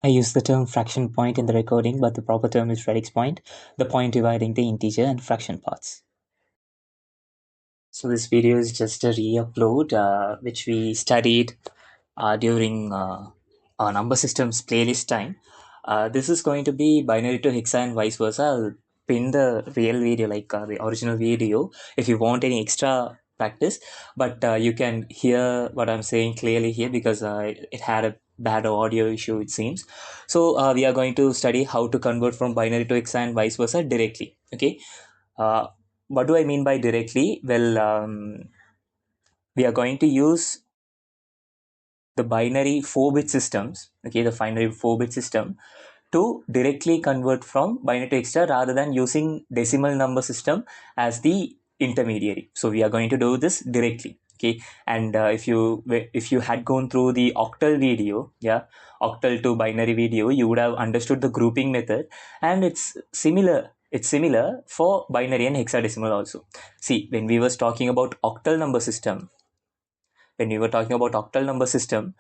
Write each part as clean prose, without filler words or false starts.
I use the term fraction point in the recording, but the proper term is radix point, the point dividing the integer and fraction parts. So this video is just a re-upload which we studied during our number systems playlist time. This is going to be binary to hexa and vice versa. I'll pin the real video, like the original video, if you want any extra practice. But you can hear what I'm saying clearly here because it had a bad audio issue, it seems. So we are going to study how to convert from binary to hexa and vice versa directly. Okay. Uh, what do I mean by directly? Well, we are going to use the binary 4-bit systems, okay, the binary 4-bit system to directly convert from binary to hexa rather than using decimal number system as the intermediary. So we are going to do this directly. Okay, and if you had gone through the octal video, yeah, octal to binary video, you would have understood the grouping method, and it's similar. It's similar for binary and hexadecimal also. See, when we was talking about octal number system, when we were talking about octal number system,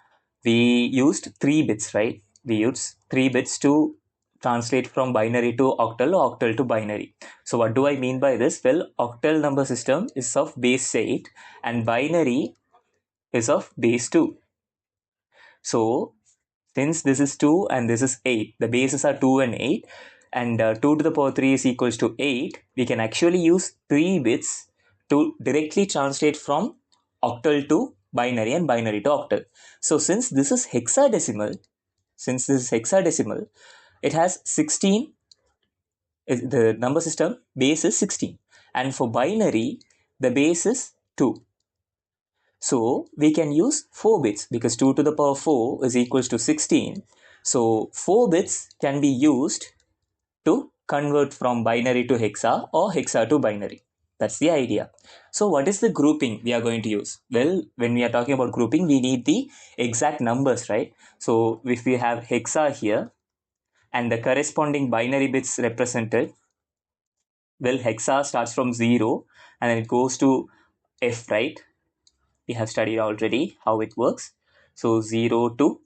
we used 3 bits, right? We used 3 bits to translate from binary to octal or octal to binary. So what do I mean by this? Well, octal number system is of base 8 and binary is of base 2. So since this is 2 and this is 8, the bases are 2 and 8, and 2 to the power 3 is equals to 8, we can actually use 3 bits to directly translate from octal to binary and binary to octal. So since this is hexadecimal, it has 16, the number system base is 16, and for binary, the base is 2. So we can use 4 bits because 2 to the power 4 is equals to 16. So 4 bits can be used to convert from binary to hexa or hexa to binary. That's the idea. So what is the grouping we are going to use? Well, when we are talking about grouping, we need the exact numbers, right? So if we have hexa here and the corresponding binary bits represented, well, hexa starts from 0 and then it goes to F, right? We have studied already how it works. So 0 to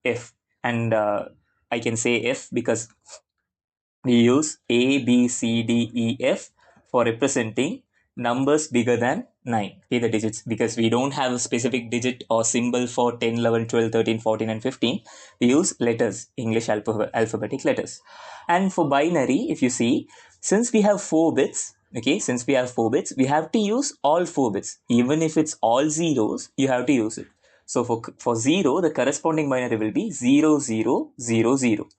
F, and I can say F because we use A, B, C, D, E, F for representing numbers bigger than 9. Okay, the digits, because we don't have a specific digit or symbol for 10, 11, 12, 13, 14, and 15. We use letters, English alphabetic letters. And for binary, if you see, since we have 4 bits, okay, since we have 4 bits, we have to use all 4 bits. Even if it's all zeros, you have to use it. So for 0, the corresponding binary will be 0, 0, 0, 0,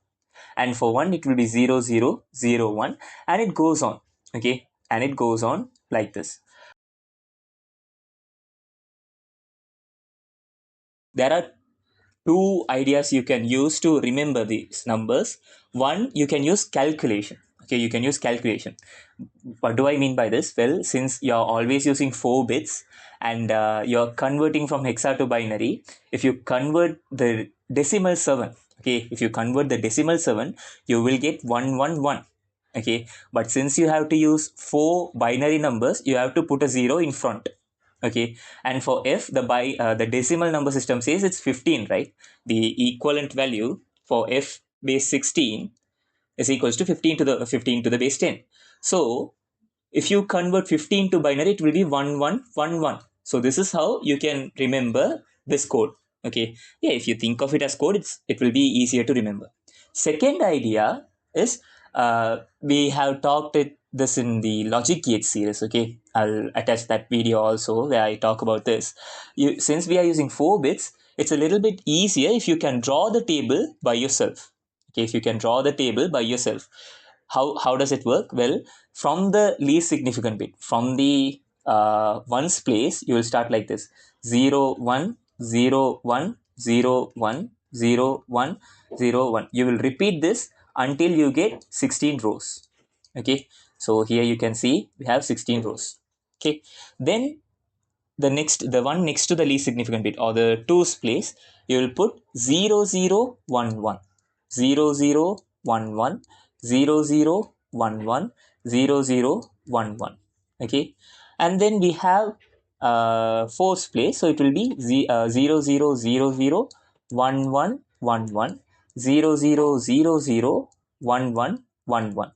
and for 1 it will be 0 0 0 1, and it goes on. Okay, and it goes on like this. There are two ideas you can use to remember these numbers. One, you can use calculation. Okay, you can use calculation. What do I mean by this? Well, since you're always using 4 bits and you're converting from hexa to binary, if you convert the decimal 7, okay, if you convert the decimal 7, you will get 111. Okay, but since you have to use 4 binary numbers, you have to put a 0 in front. Okay, and for F, the decimal number system says it's 15, right? The equivalent value for F base 16 is equals to 15 to the base 10. So if you convert 15 to binary, it will be 1111. So this is how you can remember this code. Okay, yeah, if you think of it as code, it will be easier to remember. Second idea is we have talked this in the logic gate series. Okay, I'll attach that video also where I talk about this. Since we are using 4 bits, it's a little bit easier if you can draw the table by yourself. Okay, if you can draw the table by yourself. How does it work? Well, from the least significant bit, from the ones place, you will start like this: 0 1 0 1 0 1 0 1 0 1. You will repeat this until you get 16 rows. Okay, so here you can see we have 16 rows. Okay, then the one next to the least significant bit or the twos place, you will put 0 0 1 1 0 0 1 1 0 0 1 1 0 0 1 1. Okay, and then we have fourth place, so it will be 0 0 0 0 1 1 1 1 0 0 0 0 1 1 1 1.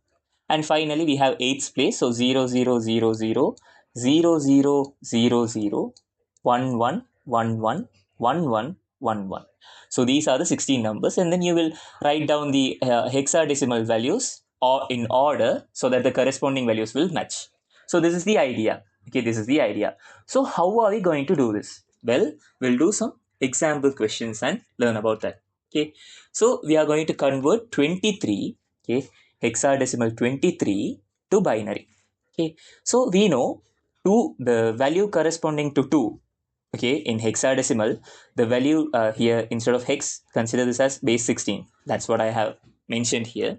And finally we have eighths place, so 0 0 0 0 0 0 0 0 1 1 1 1 1 1 1 1. So these are the 16 numbers, and then you will write down the hexadecimal values or in order so that the corresponding values will match. So this is the idea. Okay, this is the idea. So how are we going to do this? Well, we'll do some example questions and learn about that. Okay, so we are going to convert 23, okay, hexadecimal 23 to binary. Okay, so we know 2, the value corresponding to 2, okay, in hexadecimal, the value here instead of hex, consider this as base 16. That's what I have mentioned here.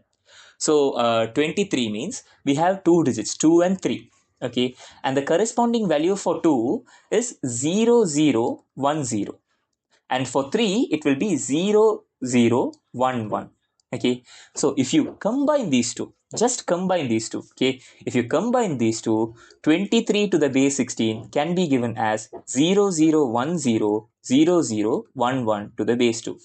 So 23 means we have two digits, 2 and 3. Okay, and the corresponding value for 2 is 0 0 1 0, and for 3 it will be 0 0 1 1. Okay, so if you combine these two, just combine these two, okay, if you combine these two, 23 to the base 16 can be given as 0 0 1 0 0 0 1 1 to the base 2.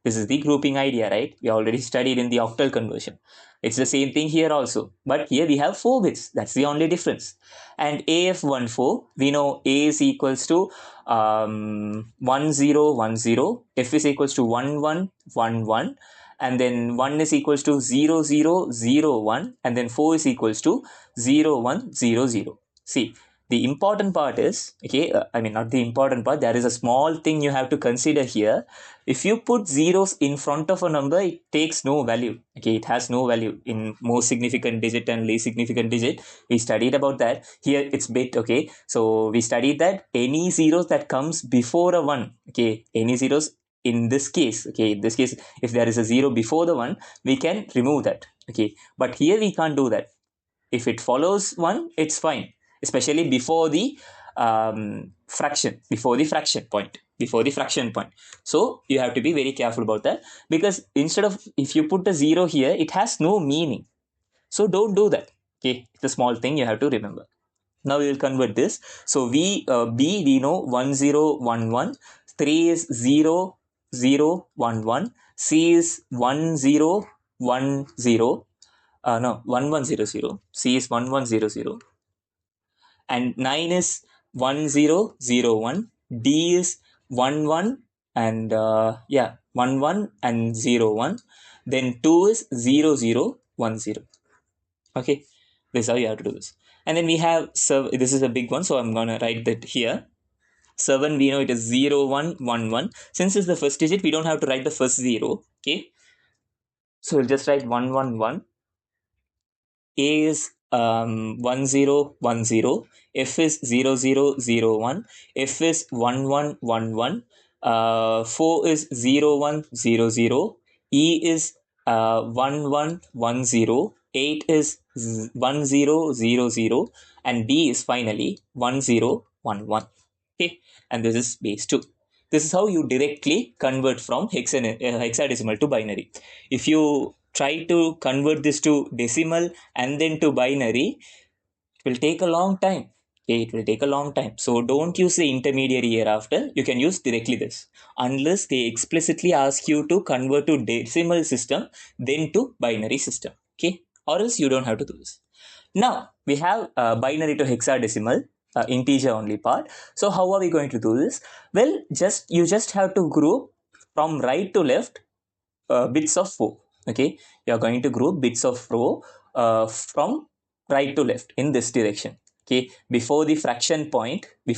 This is the grouping idea, right? We already studied in the octal conversion. It's the same thing here also, but here we have 4 bits. That's the only difference. And AF14, we know A is equals to 1010, F is equals to 1111, and then 1 is equals to 0001, and then 4 is equals to 0100. See, the important part is, okay, I mean, not the important part, there is a small thing you have to consider here. If you put zeros in front of a number, it takes no value. Okay, it has no value in most significant digit and least significant digit. We studied about that. Here it's bit. Okay, so we studied that any zeros that comes before a 1, okay, any zeros in this case, okay, in this case, if there is a 0 before the 1, we can remove that. Okay, but here we can't do that. If it follows 1, it's fine, especially before the fraction, before the fraction point. So you have to be very careful about that, because instead of, if you put a 0 here, it has no meaning. So don't do that. Okay, it's a small thing you have to remember. Now we will convert this. So B, we know 1011, 3 is 0 0 1 1, C is 1010, no, 1100, C is 1100, and 9 is 1001, D is 11, and yeah, 11 and 01, then 2 is 0010. Okay, this is how you have to do this. And then we have, so this is a big one, so I'm gonna write that here. 7, we know it is 0111. Since it's the first digit, we don't have to write the first 0. Okay, so we'll just write 111. A is 1010, F is 0001, F is 1111, 4 is 0100, E is 1110, 8 is 1000, and B is finally 1011. Okay, and this is base 2. This is how you directly convert from hexadecimal to binary. If you try to convert this to decimal and then to binary, it will take a long time. Okay, it will take a long time. So don't use the intermediary hereafter. You can use directly this, unless they explicitly ask you to convert to decimal system, then to binary system. Okay, or else you don't have to do this. Now we have binary to hexadecimal, integer only part. So how are we going to do this? Well, you just have to group from right to left bits of row. Okay, you are going to group bits of row from right to left in this direction. Okay, before the fraction point, you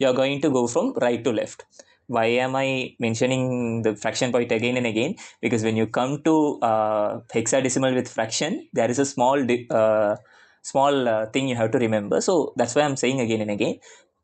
are going to go from right to left. Why am I mentioning the fraction point again and again? Because when you come to hexadecimal with fraction, there is a small thing you have to remember. So that's why I'm saying again and again.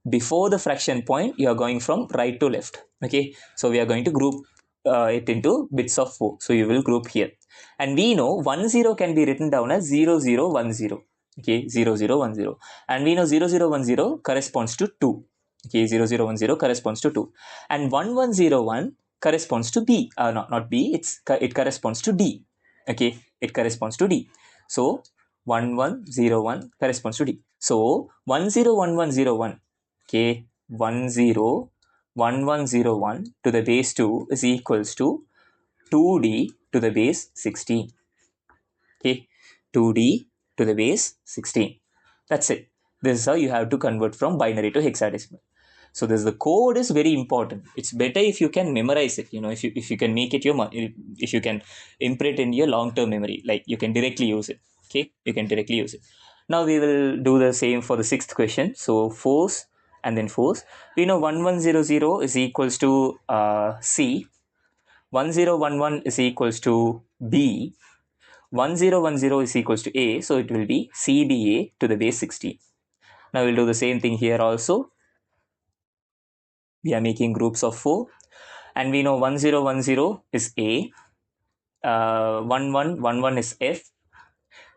Before the fraction point, you are going from right to left. Okay, so we are going to group it into bits of 4. So you will group here. And we know 10 can be written down as 0010. Okay, 0010. And we know 0010 corresponds to 2. Okay, 0010 corresponds to 2. And 1101 corresponds to B. Not B, it corresponds to D. Okay, it corresponds to D. So 1101 corresponds to D. So 101101. Okay, 101101 to the base 2 is equals to 2d to the base 16. Okay, 2d to the base 16. That's it. This is how you have to convert from binary to hexadecimal. So this the code is very important. It's better if you can memorize it. If you can make it if you can imprint in your long term memory, like you can directly use it. Okay, you can directly use it. Now we will do the same for the sixth question. So force and then force. We know 1100 is equals to C. 1011 is equals to B. 1010 is equals to A, so it will be CBA to the base 16. Now we'll do the same thing here also. We are making groups of 4, and we know 1010 is A, 1111 is F,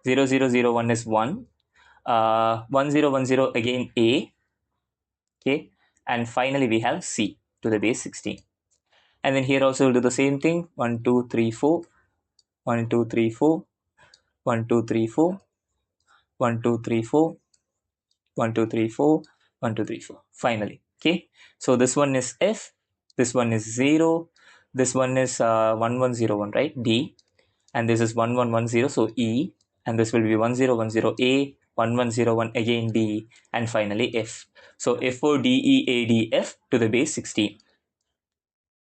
0001 is 1, 1010 again A, okay, and finally we have C to the base 16. And then here also we'll do the same thing: 1 2 3 4, 1 2 3 4, 1 2 3 4, 1 2 3 4, 1 2 3 4, 1 2 3 4, finally. Okay, so this one is F, this one is 0, this one is 1101, right, D, and this is 1110, so E, and this will be 1010 A, 1101 again D, and finally F. So FODEADF to the base 16.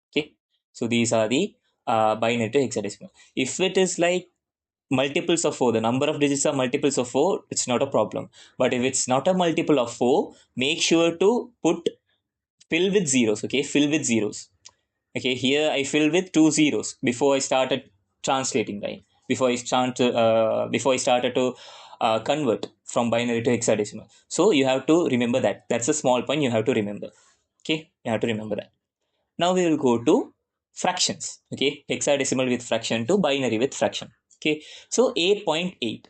Okay, so these are the binary to hexadecimal. If it is like multiples of 4, the number of digits are multiples of 4, it's not a problem. But if it's not a multiple of 4, make sure to fill with zeros. Okay, fill with zeros. Okay, here I fill with 2 zeros before I started translating, right? Before I started to convert from binary to hexadecimal. So you have to remember that. That's a small point you have to remember. Okay, you have to remember that. Now we will go to fractions. Okay, hexadecimal with fraction to binary with fraction. Okay, so 8.8.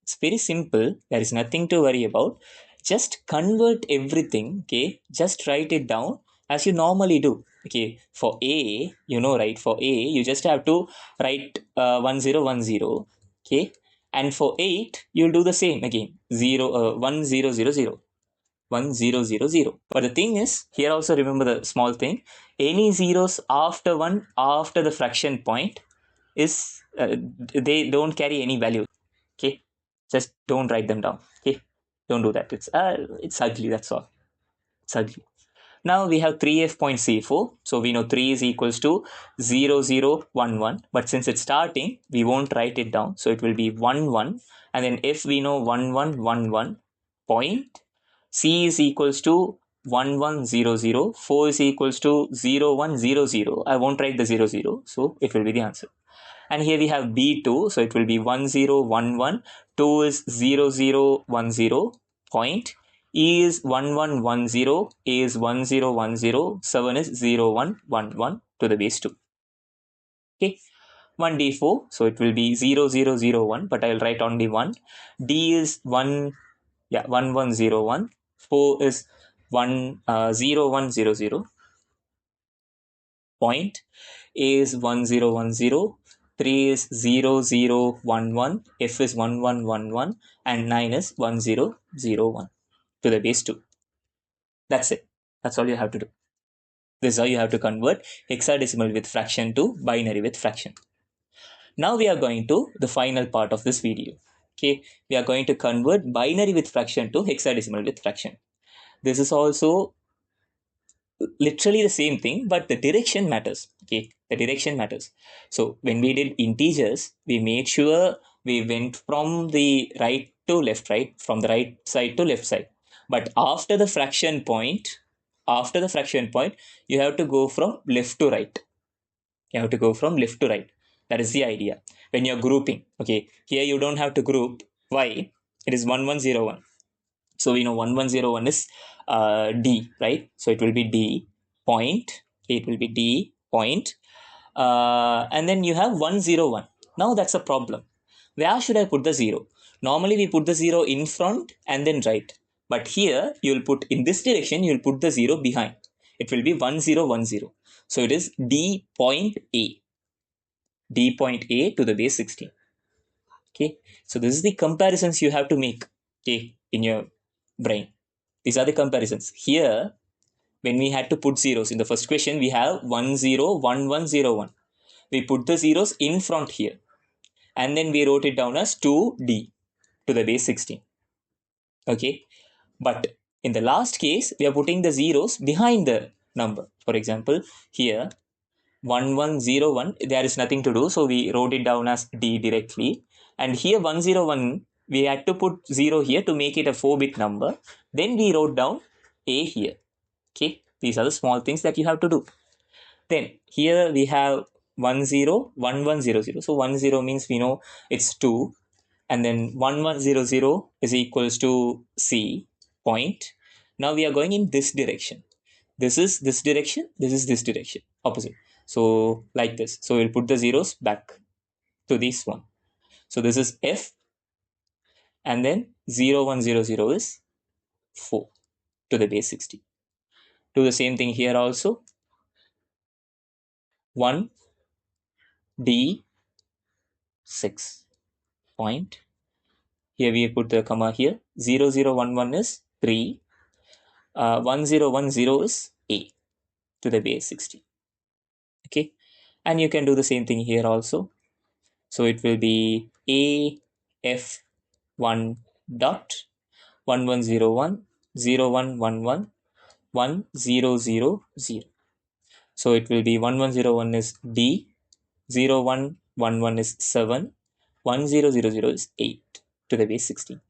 It's very simple. There is nothing to worry about. Just convert everything. Okay, just write it down as you normally do. Okay, for A, right? For A, you just have to write 1010. Okay, and for 8, you'll do the same again. 1000. 1000. But the thing is, here also remember the small thing: any zeros after one, after the fraction point, is they don't carry any value. Okay, just don't write them down. Okay, don't do that. It's ugly. That's all. It's ugly. Now we have 3f.c4. So we know 3 is equals to 0011. But since it's starting, we won't write it down. So it will be 1 1. And then if we know 1111 point, c is equals to 1100. 4 is equals to 0100. I won't write the 00. So it will be the answer. And here we have B2, so it will be 1011, 2 is 0010, point, E is 1110, A is 1010, 7 is 0111 to the base 2. Okay, 1D4, so it will be 0001, but I'll write only 1. D is 1101, 4 is 0100, point, A is 1010, 3 is 0011, F is 1111, and 9 is 1001 to the base 2. That's it. That's all you have to do. This is how you have to convert hexadecimal with fraction to binary with fraction. Now we are going to the final part of this video. Okay, we are going to convert binary with fraction to hexadecimal with fraction. This is also literally the same thing, but the direction matters. Okay, the direction matters. So when we did integers, we made sure we went from the right to left, right? From the right side to left side. But after the fraction point, you have to go from left to right. You have to go from left to right. That is the idea. When you're grouping, okay, here you don't have to group. Why? It is 1101. So we know 1101 is D, right? So it will be D point. It will be D point. And then you have 101. Now that's a problem. Where should I put the 0? Normally we put the 0 in front and then right. But here you'll put in this direction, you'll put the 0 behind. It will be 1010. So it is D point A. D point A to the base 16. Okay. So this is the comparisons you have to make. Okay. In your brain. These are the comparisons. Here, when we had to put zeros in the first question, we have 101101. we put the zeros in front here. And then we wrote it down as 2d to the base 16. Okay. But in the last case, we are putting the zeros behind the number. For example, here 1101, there is nothing to do. So we wrote it down as d directly. And here 101, we had to put 0 here to make it a 4-bit number. Then we wrote down a here. Okay. These are the small things that you have to do. Then here we have 101100. So 10 means we know it's 2. And then 1100 is equals to C point. Now we are going in this direction. This is this direction. This is this direction. Opposite. So like this. So we'll put the zeros back to this one. So this is F. And then 0100 is 4 to the base 60. Do the same thing here also. 1 D 6 point. Here we put the comma here. 0011 is 3. 1010 is A to the base 60. Okay. And you can do the same thing here also. So it will be AF1 dot 1101 0111 1000. So it will be 1101 is D, 0111 is 7, 1000 is 8 to the base 16.